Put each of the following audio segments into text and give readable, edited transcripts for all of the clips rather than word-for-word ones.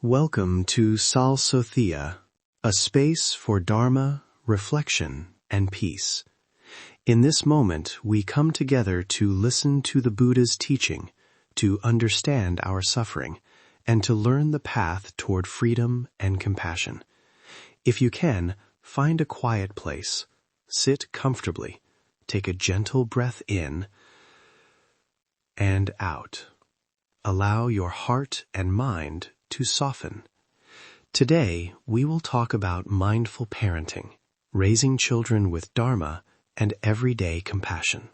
Welcome to Sal Sothea, a space for Dharma, reflection, and peace. In this moment, we come together to listen to the Buddha's teaching, to understand our suffering, and to learn the path toward freedom and compassion. If you can, find a quiet place, sit comfortably, take a gentle breath in and out. Allow your heart and mind to soften. Today, we will talk about mindful parenting, raising children with Dharma, and everyday compassion.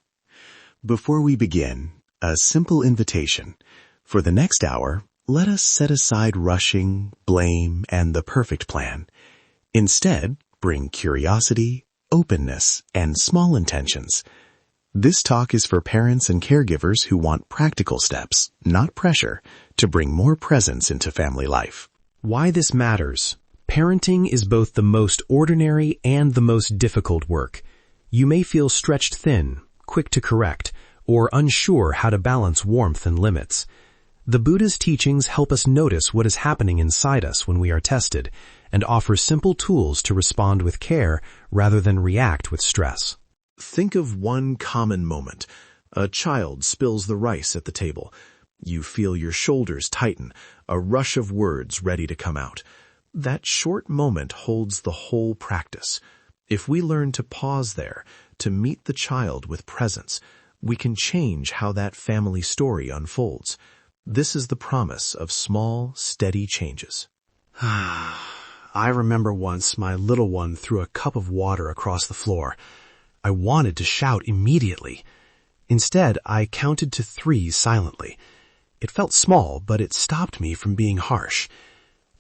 Before we begin, a simple invitation. For the next hour, let us set aside rushing, blame, and the perfect plan. Instead, bring curiosity, openness, and small intentions. This talk is for parents and caregivers who want practical steps, not pressure, to bring more presence into family life. Why this matters. Parenting is both the most ordinary and the most difficult work. You may feel stretched thin, quick to correct, or unsure how to balance warmth and limits. The Buddha's teachings help us notice what is happening inside us when we are tested, and offer simple tools to respond with care rather than react with stress. Think of one common moment. A child spills the rice at the table. You feel your shoulders tighten, a rush of words ready to come out. That short moment holds the whole practice. If we learn to pause there, to meet the child with presence, we can change how that family story unfolds. This is the promise of small, steady changes. I remember once my little one threw a cup of water across the floor. I wanted to shout immediately. Instead, I counted to 3 silently. It felt small, but it stopped me from being harsh.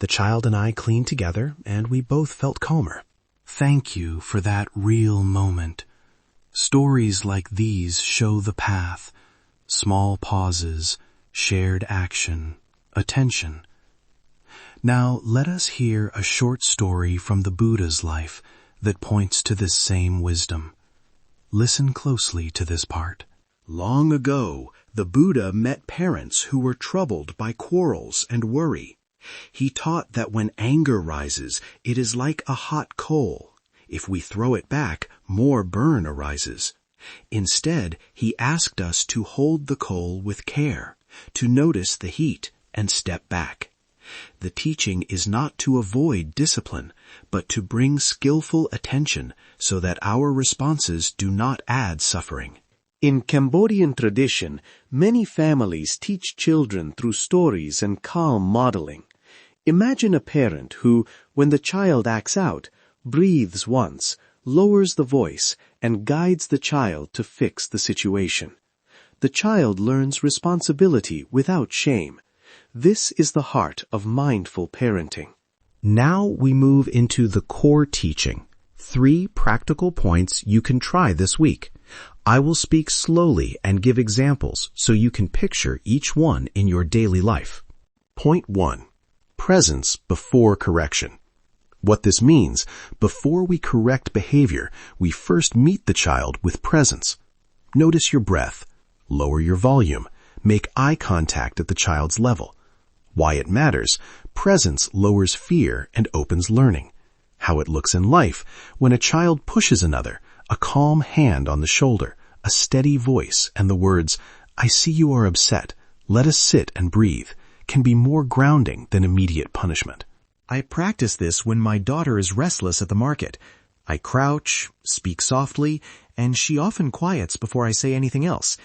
The child and I cleaned together, and we both felt calmer. Thank you for that real moment. Stories like these show the path. Small pauses, shared action, attention. Now let us hear a short story from the Buddha's life that points to this same wisdom. Listen closely to this part. Long ago, the Buddha met parents who were troubled by quarrels and worry. He taught that when anger rises, it is like a hot coal. If we throw it back, more burn arises. Instead, he asked us to hold the coal with care, to notice the heat and step back. The teaching is not to avoid discipline, but to bring skillful attention so that our responses do not add suffering. In Cambodian tradition, many families teach children through stories and calm modeling. Imagine a parent who, when the child acts out, breathes once, lowers the voice, and guides the child to fix the situation. The child learns responsibility without shame. This is the heart of mindful parenting. Now we move into the core teaching. 3 practical points you can try this week. I will speak slowly and give examples so you can picture each one in your daily life. Point 1. Presence before correction. What this means, before we correct behavior, we first meet the child with presence. Notice your breath. Lower your volume. Make eye contact at the child's level. Why it matters, presence lowers fear and opens learning. How it looks in life, when a child pushes another, a calm hand on the shoulder, a steady voice, and the words, "I see you are upset, let us sit and breathe," can be more grounding than immediate punishment. I practice this when my daughter is restless at the market. I crouch, speak softly, and she often quiets before I say anything else.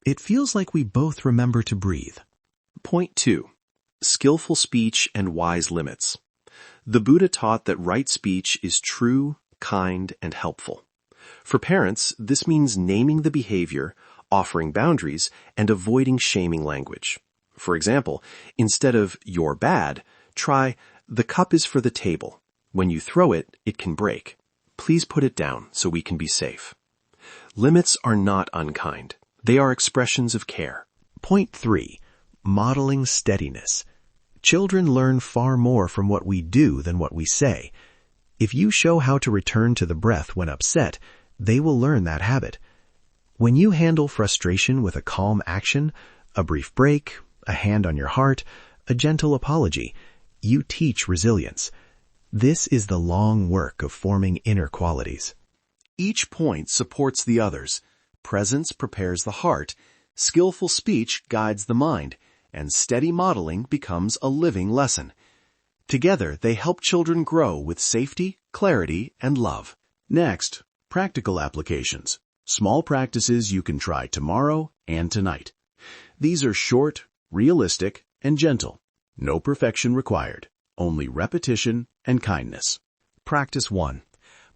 It feels like we both remember to breathe. Point 2. Skillful speech and wise limits. The Buddha taught that right speech is true, kind, and helpful. For parents, this means naming the behavior, offering boundaries, and avoiding shaming language. For example, instead of "you're bad," try "the cup is for the table. When you throw it, it can break. Please put it down so we can be safe." Limits are not unkind. They are expressions of care. Point 3. Modeling steadiness. Children learn far more from what we do than what we say. If you show how to return to the breath when upset, they will learn that habit. When you handle frustration with a calm action, a brief break, a hand on your heart, a gentle apology, you teach resilience. This is the long work of forming inner qualities. Each point supports the others. Presence prepares the heart, skillful speech guides the mind, and steady modeling becomes a living lesson. Together, they help children grow with safety, clarity, and love. Next, practical applications. Small practices you can try tomorrow and tonight. These are short, realistic, and gentle. No perfection required, only repetition and kindness. Practice 1.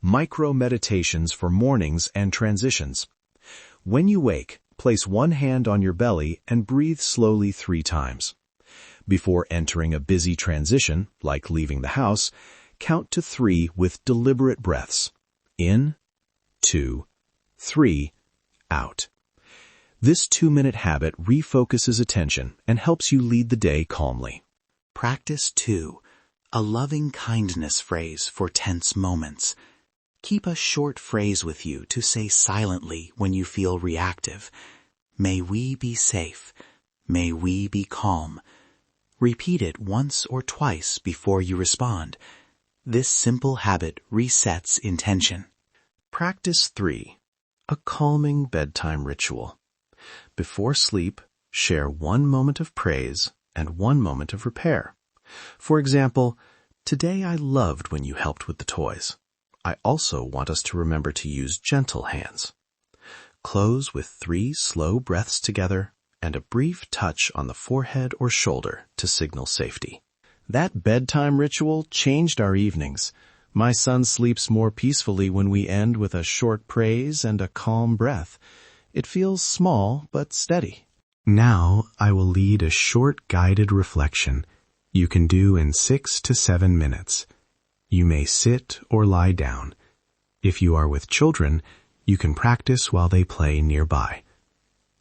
Micro-meditations for mornings and transitions. When you wake, place one hand on your belly and breathe slowly 3 times. Before entering a busy transition, like leaving the house, count to 3 with deliberate breaths. In, 2, 3, out. This 2-minute habit refocuses attention and helps you lead the day calmly. Practice 2. A loving kindness phrase for tense moments. Keep a short phrase with you to say silently when you feel reactive. May we be safe. May we be calm. Repeat it once or twice before you respond. This simple habit resets intention. Practice 3. A calming bedtime ritual. Before sleep, share 1 moment of praise and 1 moment of repair. For example, today I loved when you helped with the toys. I also want us to remember to use gentle hands. Close with 3 slow breaths together and a brief touch on the forehead or shoulder to signal safety. That bedtime ritual changed our evenings. My son sleeps more peacefully when we end with a short praise and a calm breath. It feels small but steady. Now I will lead a short guided reflection you can do in 6 to 7 minutes. You may sit or lie down. If you are with children, you can practice while they play nearby.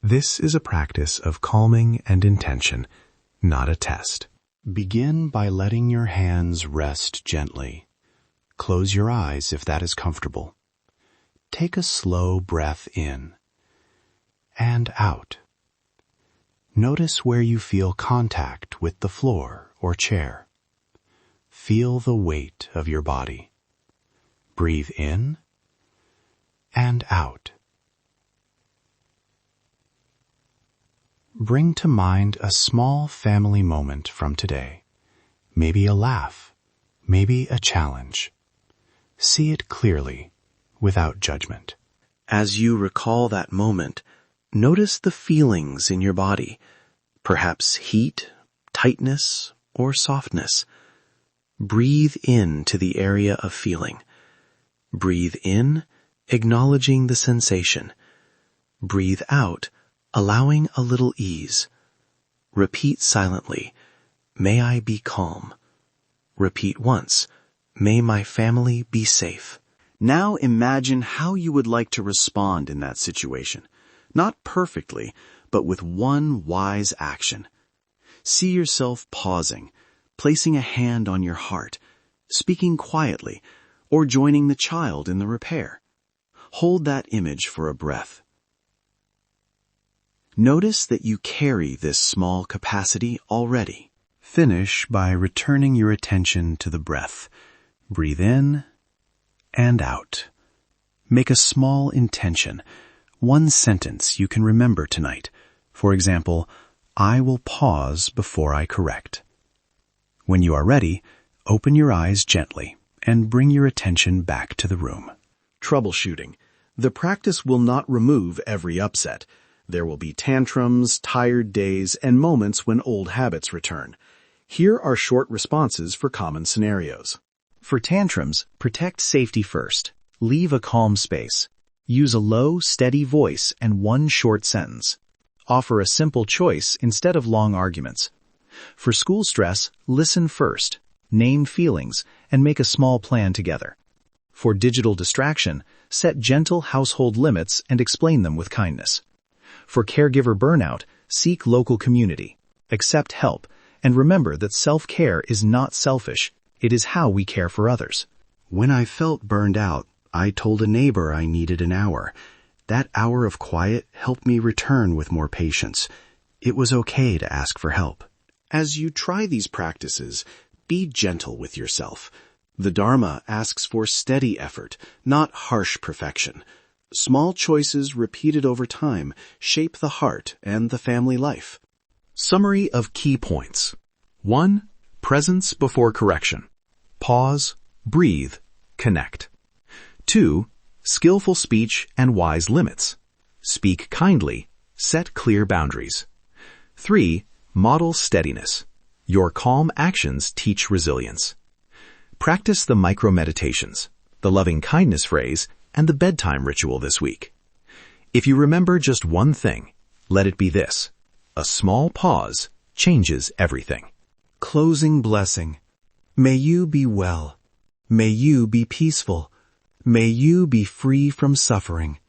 This is a practice of calming and intention, not a test. Begin by letting your hands rest gently. Close your eyes if that is comfortable. Take a slow breath in and out. Notice where you feel contact with the floor or chair. Feel the weight of your body. Breathe in and out. Bring to mind a small family moment from today. Maybe a laugh, maybe a challenge. See it clearly, without judgment. As you recall that moment, notice the feelings in your body, perhaps heat, tightness, or softness. Breathe in to the area of feeling. Breathe in, acknowledging the sensation. Breathe out, allowing a little ease. Repeat silently, may I be calm. Repeat once, may my family be safe. Now imagine how you would like to respond in that situation. Not perfectly, but with one wise action. See yourself pausing, placing a hand on your heart, speaking quietly, or joining the child in the repair. Hold that image for a breath. Notice that you carry this small capacity already. Finish by returning your attention to the breath. Breathe in and out. Make a small intention, 1 sentence you can remember tonight. For example, I will pause before I correct. When you are ready, open your eyes gently and bring your attention back to the room. Troubleshooting. The practice will not remove every upset. There will be tantrums, tired days, and moments when old habits return. Here are short responses for common scenarios. For tantrums, protect safety first. Leave a calm space. Use a low, steady voice and 1 short sentence. Offer a simple choice instead of long arguments. For school stress, listen first. Name feelings and make a small plan together. For digital distraction, set gentle household limits and explain them with kindness. For caregiver burnout, seek local community. Accept help and remember that self-care is not selfish. It is how we care for others. When I felt burned out, I told a neighbor I needed an hour. That hour of quiet helped me return with more patience. It was okay to ask for help. As you try these practices, Be gentle with yourself. The Dharma asks for steady effort, not harsh perfection. Small choices repeated over time shape the heart and the family life. Summary of key points. 1. Presence before correction. Pause, breathe, connect. 2. Skillful speech and wise limits. Speak kindly, set clear boundaries. 3. Model steadiness. Your calm actions teach resilience. Practice the micro-meditations, the loving-kindness phrase, and the bedtime ritual this week. If you remember just one thing, let it be this: a small pause changes everything. Closing blessing. May you be well. May you be peaceful. May you be free from suffering.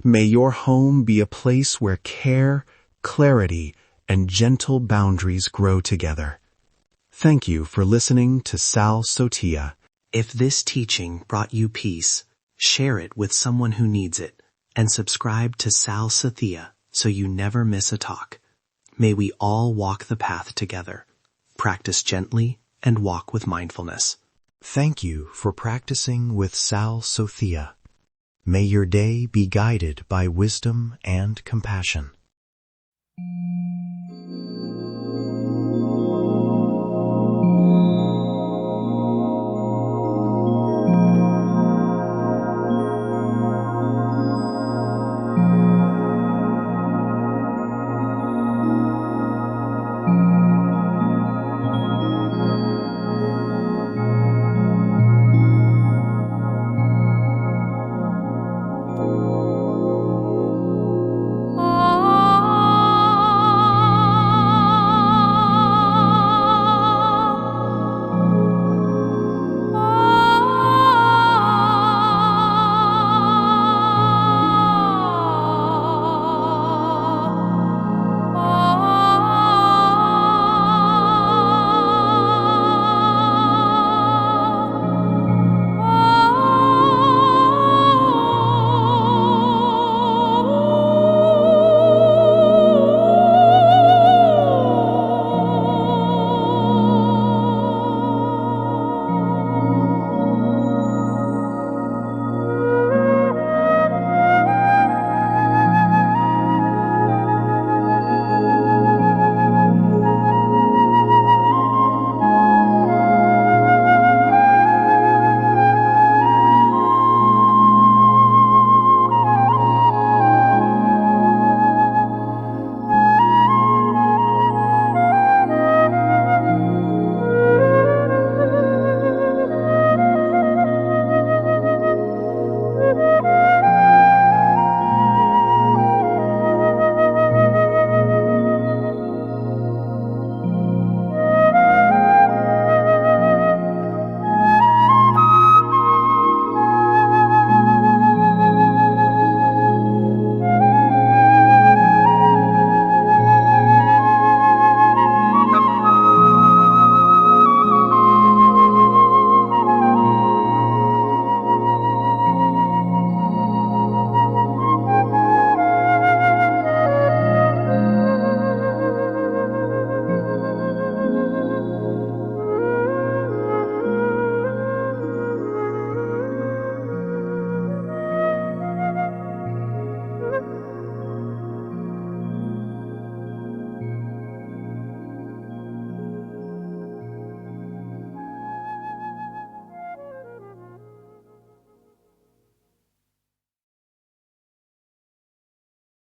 May your home be a place where care, clarity, and gentle boundaries grow together. Thank you for listening to Sal Sothea. If this teaching brought you peace, share it with someone who needs it, and subscribe to Sal Sothea so you never miss a talk. May we all walk the path together. Practice gently and walk with mindfulness. Thank you for practicing with Sal Sothea. May your day be guided by wisdom and compassion.